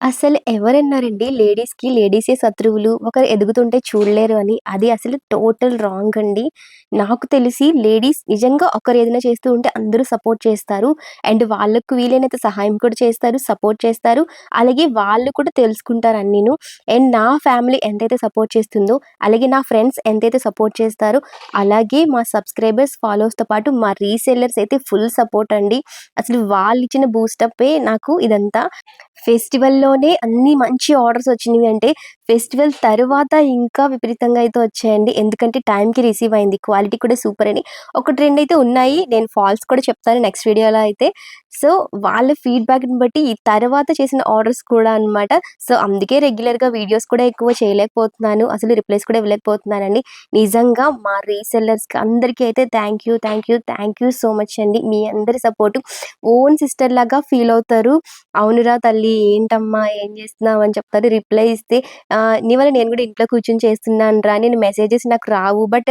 అసలు ఎవరన్నారండి లేడీసే శత్రువులు. ఒకరు ఎదుగుతుంటే చూడలేరు అని. అది అసలు టోటల్ రాంగ్ అండి. నాకు తెలిసి లేడీస్ నిజంగా ఒకరు ఏదైనా చేస్తూ ఉంటే అందరూ సపోర్ట్ చేస్తారు. అండ్ వాళ్ళకు వీలైనంత సహాయం కూడా చేస్తారు, సపోర్ట్ చేస్తారు. అలాగే వాళ్ళు కూడా తెలుసుకుంటారు అన్నీను. అండ్ నా ఫ్యామిలీ ఎంతైతే సపోర్ట్ చేస్తుందో, అలాగే నా ఫ్రెండ్స్ ఎంతైతే సపోర్ట్ చేస్తారో, అలాగే మా సబ్స్క్రైబర్స్, ఫాలోవర్స్‌తో పాటు మా రీసెల్లర్స్ అయితే ఫుల్ సపోర్ట్ అండి. అసలు వాళ్ళిచ్చిన బూస్టప్పే నాకు ఇదంతా. ఫెస్టివల్‌లోనే అన్ని మంచి ఆర్డర్స్ వచ్చినవి అంటే, ఫెస్టివల్ తరువాత ఇంకా విపరీతంగా అయితే వచ్చాయండి. ఎందుకంటే టైంకి రిసీవ్ అయింది. క్వాలిటీ కూడా సూపర్ అని. ఒకటి రెండైతే ఉన్నాయి. నేను ఫాల్స్ కూడా చెప్తాను నెక్స్ట్ వీడియోలో అయితే. సో, వాళ్ళ ఫీడ్‌బ్యాక్‌ని బట్టి ఈ తర్వాత చేసిన ఆర్డర్స్ కూడా అనమాట. సో, అందుకే రెగ్యులర్‌గా వీడియోస్ కూడా ఎక్కువ చేయలేకపోతున్నాను. అసలు రిప్లైస్ కూడా ఇవ్వలేకపోతున్నానండి. నిజంగా మా రీసెల్లర్స్‌కి అందరికీ అయితే థ్యాంక్ యూ సో మచ్ అండి. మీ అందరి సపోర్టు ఓన్ సిస్టర్‌లాగా ఫీల్ అవుతారు. అవునురా తల్లి ఏంటమ్మా ఏం చేస్తున్నావు అని చెప్తారు. రిప్లై ఇస్తే నీ వల్ల నేను కూడా ఇంట్లో కూర్చొని చేస్తున్నానురా నేను మెసేజెస్ నాకు రావు. బట్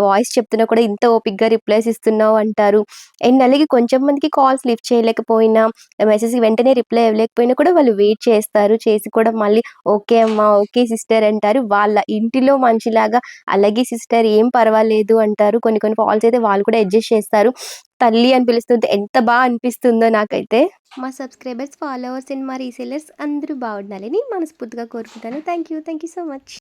వాయిస్ చెప్తున్నా కూడా ఇంత ఓపికగా రిప్లైస్ ఇస్తున్నావు అంటారు. అండ్ అలాగే కొంచెం మందికి కాల్స్ లిఫ్ట్ చేయలేకపోయినా, మెసేజ్‌కి వెంటనే రిప్లై ఇవ్వలేకపోయినా కూడా వాళ్ళు వెయిట్ చేస్తారు. చేసి కూడా మళ్ళీ ఓకే అమ్మా, ఓకే సిస్టర్ అంటారు. వాళ్ళ ఇంటిలో మనిషిలాగా అలాగే సిస్టర్ ఏం పర్వాలేదు అంటారు. కొన్ని కొన్ని కాల్స్ అయితే వాళ్ళు కూడా అడ్జస్ట్ చేస్తారు. తల్లి అని పిలుస్తుంటే ఎంత అనిపిస్తుందో నాకైతే. మా సబ్స్క్రైబర్స్, ఫాలోవర్స్ అండ్ మా రీసెల్లర్స్ అందరూ బాగుండాలని మనస్ఫూర్తిగా కోరుకుంటాను. Thank you so much.